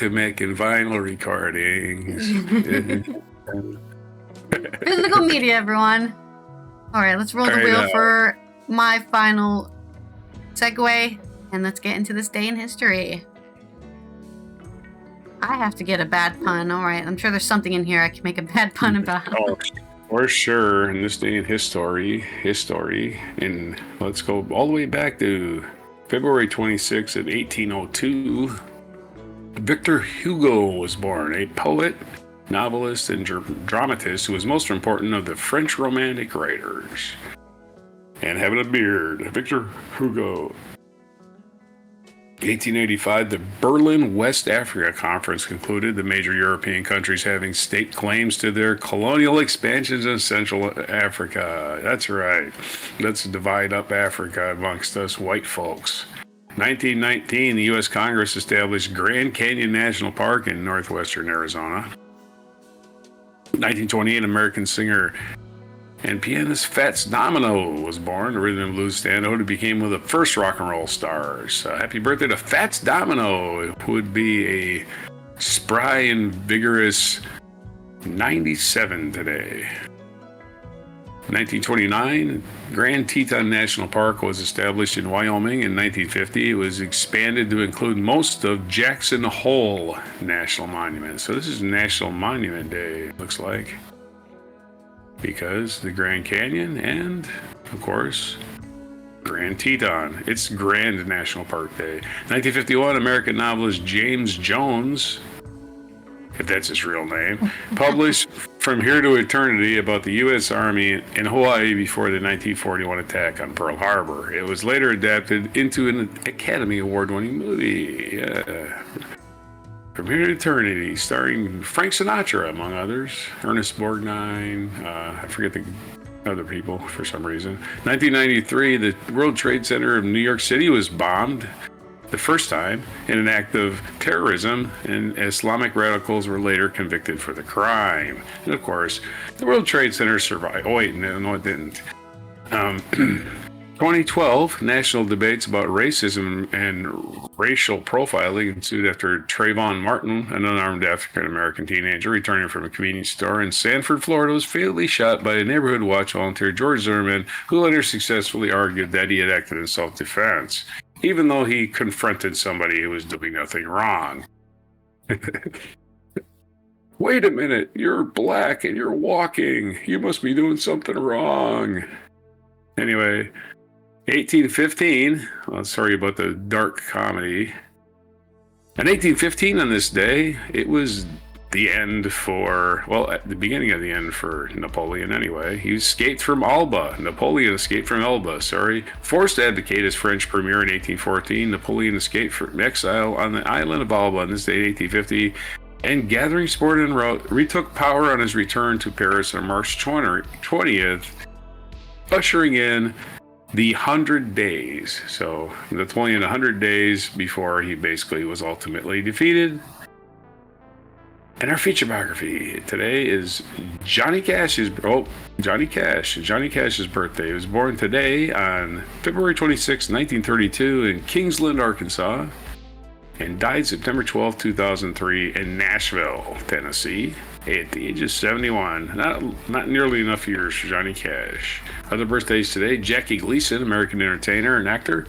making vinyl recordings. Physical media, everyone. All right, let's roll the wheel for my final segue, and let's get into this day in history. I have to get a bad pun. All right, I'm sure there's something in here I can make a bad pun about. Oh, for sure. In this day in history, and let's go all the way back to February 26th of 1802. Victor Hugo was born, a poet, novelist, and dramatist who was most important of the French Romantic writers. And having a beard, Victor Hugo. 1885, the Berlin West Africa Conference concluded, the major European countries having state claims to their colonial expansions in Central Africa. That's right. Let's divide up Africa amongst us white folks. 1919, the U.S. Congress established Grand Canyon National Park in northwestern Arizona. 1928, American singer and pianist Fats Domino was born, a rhythm and blues standout who became one of the first rock and roll stars. Happy birthday to Fats Domino, who would be a spry and vigorous 97 today. 1929, Grand Teton National Park was established in Wyoming. In 1950, it was expanded to include most of Jackson Hole National Monument. So this is National Monument Day, looks like. Because the Grand Canyon and, of course, Grand Teton. It's Grand National Park Day. 1951, American novelist James Jones, if that's his real name, published From Here to Eternity about the U.S. Army in Hawaii before the 1941 attack on Pearl Harbor. It was later adapted into an Academy Award-winning movie. From Here to Eternity, starring Frank Sinatra, among others. Ernest Borgnine, I forget the other people for some reason. 1993, the World Trade Center of New York City was bombed the first time in an act of terrorism, and Islamic radicals were later convicted for the crime. And of course, the World Trade Center survived. Oh wait, no it didn't. 2012, national debates about racism and racial profiling ensued after Trayvon Martin, an unarmed African-American teenager returning from a convenience store in Sanford, Florida, was fatally shot by a neighborhood watch volunteer, George Zimmerman, who later successfully argued that he had acted in self-defense, even though he confronted somebody who was doing nothing wrong. Wait a minute, you're black and you're walking. You must be doing something wrong. Anyway, 1815, well, sorry about the dark comedy. In 1815 on this day, it was the end for, well, at the beginning of the end for Napoleon anyway. He escaped from Elba. Napoleon escaped from Elba, Forced to abdicate as French premier in 1814, Napoleon escaped from exile on the island of Elba on this date, 1850, and gathering sport and route, retook power on his return to Paris on March 20th, ushering in the 100 days. So Napoleon 100 days before he basically was ultimately defeated. And our feature biography today is Johnny Cash's birthday. He was born today on February 26, 1932 in Kingsland, Arkansas, and died September 12, 2003 in Nashville, Tennessee, at the age of 71. Not nearly enough years for Johnny Cash. Other birthdays today: Jackie Gleason, American entertainer and actor,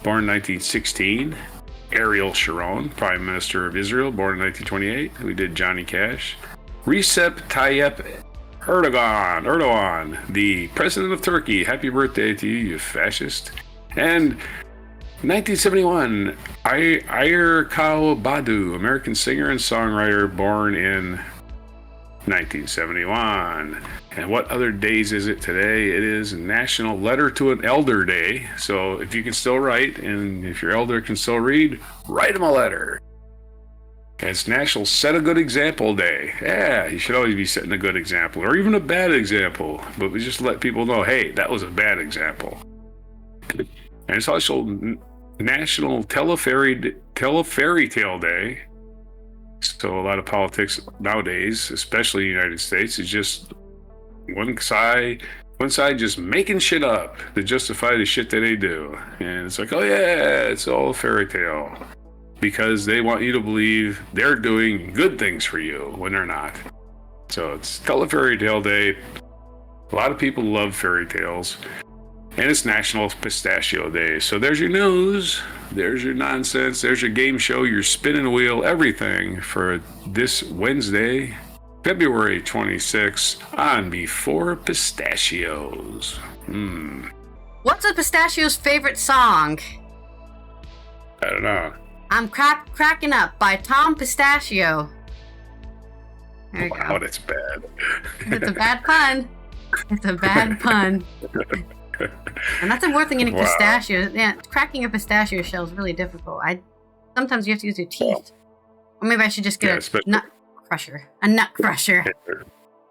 born in 1916. Ariel Sharon, Prime Minister of Israel, born in 1928. We did Johnny Cash. Recep Tayyip Erdogan, the President of Turkey. Happy birthday to you, you fascist. And 1971, Ayerkau Badu, American singer and songwriter, born in 1971. And what other days is it today? It is National Letter to an Elder Day. So if you can still write, and if your elder can still read, write them a letter. And it's National Set a Good Example Day. Yeah, you should always be setting a good example, or even a bad example. But we just let people know, hey, that was a bad example. And it's also National Fairytale Day. So a lot of politics nowadays, especially in the United States, is just one side just making shit up to justify the shit that they do. And it's like, oh yeah, it's all a fairy tale. Because they want you to believe they're doing good things for you when they're not. So it's Fairytale Day. A lot of people love fairy tales. And it's National Pistachio Day. So there's your news, there's your nonsense, there's your game show, your spinning wheel, everything for this Wednesday, February 26th on Before Pistachios. What's a pistachio's favorite song? I don't know. I'm Cracking Up by Tom Pistachio. There you Wow, go. That's bad. It's a bad pun. It's a bad pun. And that's the worst thing eating pistachios. Yeah, cracking a pistachio shell is really difficult. Sometimes you have to use your teeth. Or maybe I should just get a nut crusher. A nut crusher.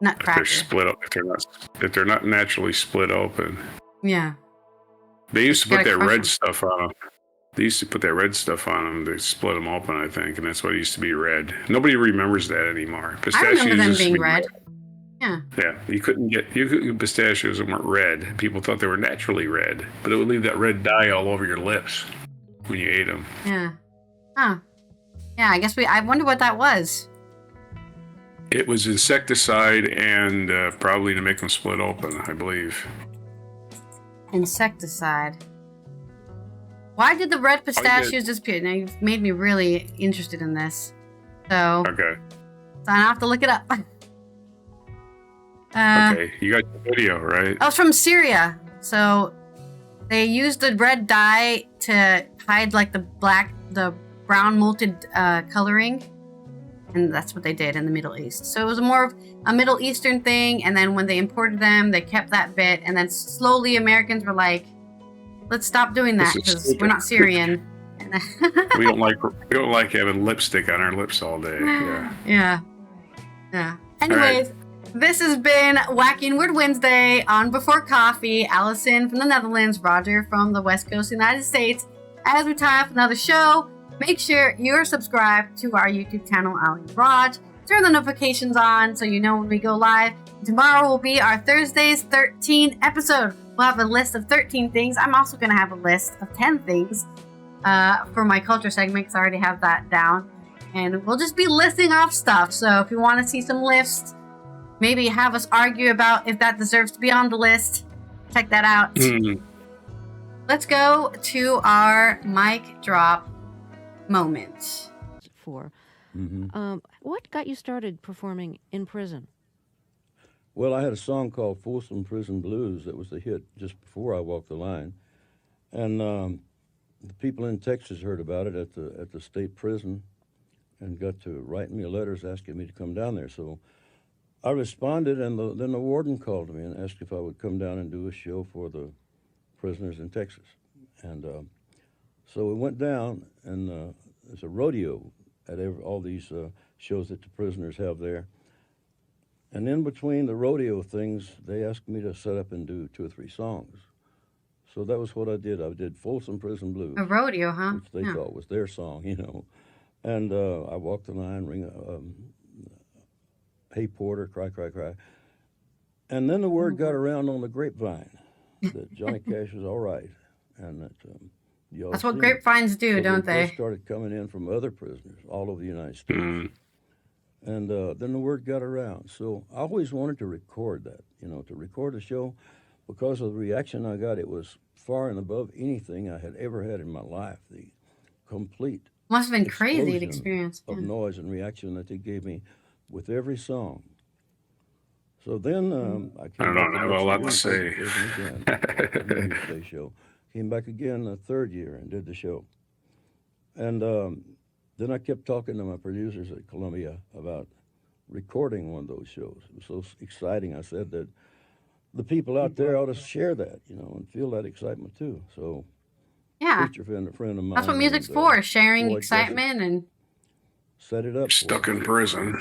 Nut cracker. If they're split up, if they're not naturally split open. Yeah. They used to put that red stuff on them. They used to put that red stuff on them. They split them open, I think, and that's what it used to be red. Nobody remembers that anymore. Pistachios I remember them being red. Yeah. Yeah, you couldn't get pistachios that weren't red. People thought they were naturally red, but it would leave that red dye all over your lips when you ate them. Yeah. Huh. Yeah, I wonder what that was. It was insecticide and probably to make them split open, I believe. Insecticide. Why did the red pistachios disappear? Now you've made me really interested in this. So I have to look it up. Okay, you got the video, right? I was from Syria. So they used the red dye to hide like the brown molted coloring. And that's what they did in the Middle East. So it was more of a Middle Eastern thing. And then when they imported them, they kept that bit. And then slowly Americans were like, let's stop doing that because we're not Syrian. we don't like having lipstick on our lips all day. Yeah. Anyways, this has been Wacky and Weird Wednesday on Before Coffee. Allison from the Netherlands, Roger from the West Coast of the United States. As we tie up another show, make sure you're subscribed to our YouTube channel, Ali and Raj. Turn the notifications on so you know when we go live. Tomorrow will be our Thursday's 13 episode. We'll have a list of 13 things. I'm also going to have a list of 10 things for my culture segment because I already have that down. And we'll just be listing off stuff. So if you want to see some lists, maybe have us argue about if that deserves to be on the list, check that out. Let's go to our mic drop moment. What got you started performing in prison? Well, I had a song called Folsom Prison Blues that was a hit just before I walked the line. And the people in Texas heard about it at the state prison and got to write me letters asking me to come down there. So I responded, and then the warden called me and asked if I would come down and do a show for the prisoners in Texas. And so we went down, and there's a rodeo at all these shows that the prisoners have there. And in between the rodeo things, they asked me to set up and do 2 or 3 songs. So that was what I did. I did Folsom Prison Blues. A rodeo, huh? Which they thought was their song, you know. And I walked the line, hey, Porter, cry, cry, cry. And then the word got around on the grapevine that Johnny Cash was all right, and that y'all That's what seen him. grapevines do, So don't requests they? started coming in from other prisoners all over the United States. And then the word got around. So I always wanted to record that, to record a show because of the reaction I got. It was far and above anything I had ever had in my life. The complete Must have been crazy to explosion experience. of noise and reaction that they gave me with every song. So then I came I back don't the have next a lot year to and played the say. prison again, the Overstay show. Came back again the third year and did the show. And then I kept talking to my producers at Columbia about recording one of those shows. It was so exciting. I said that the people out there ought to share that, and feel that excitement too. So, Yeah. preacher friend, a friend of mine. That's what music's and, for, sharing Floyd Gossett excitement and set it up. Stuck for in us. prison.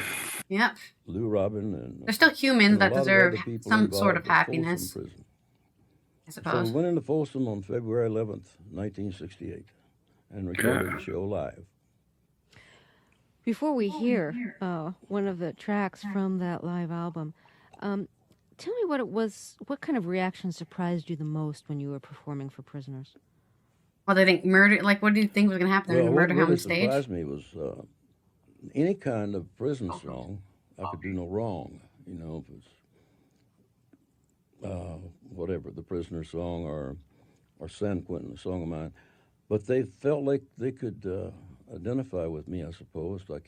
yep. Lou Robin and They're still humans and a that lot of deserve other people some sort of involved at Folsom happiness, Prison. I So suppose. we went into Folsom on February 11th, 1968, and recorded the show live. Before we hear one of the tracks from that live album, tell me what it was. What kind of reaction surprised you the most when you were performing for prisoners? Well, they think murder. Like, what do you think was going to happen? They're Well, going to what murder him really on stage? surprised me was any kind of prison song, I could do no wrong. If it's whatever, the prisoner song or San Quentin, a song of mine. But they felt like they could identify with me, I suppose. I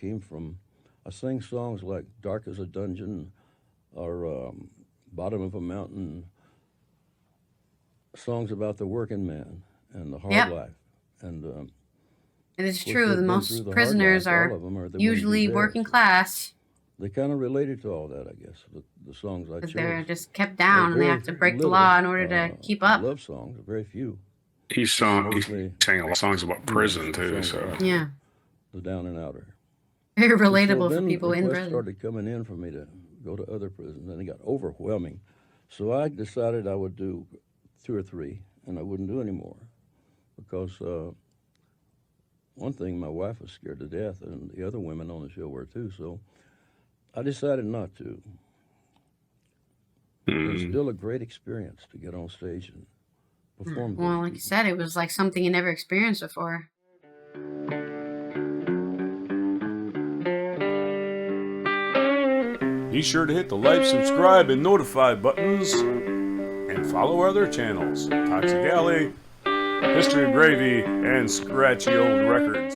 sang songs like Dark as a Dungeon or Bottom of a Mountain, songs about the working man and the hard life. And It is of course, true. they've The been most through the hard prisoners life. are All of them are. They wouldn't usually be there, working so class they kind of related to all that, I guess, the songs I because chose. they're just kept down and they have to break the Little, law in order to keep up. love songs, very few. He sang a lot of songs about prison, too, songs so. about Yeah. the down and outer. Very And so relatable for then people in requests prison. started coming in for me to go to other prisons, and it got overwhelming. So I decided I would do 2 or 3, and I wouldn't do any more because one thing, my wife was scared to death, and the other women on the show were too. So I decided not to. It's still a great experience to get on stage and perform. Well, like you said, it was like something you never experienced before. Be sure to hit the like, subscribe, and notify buttons, and follow our other channels, Toxic Alley, History of Gravy, and Scratchy Old Records.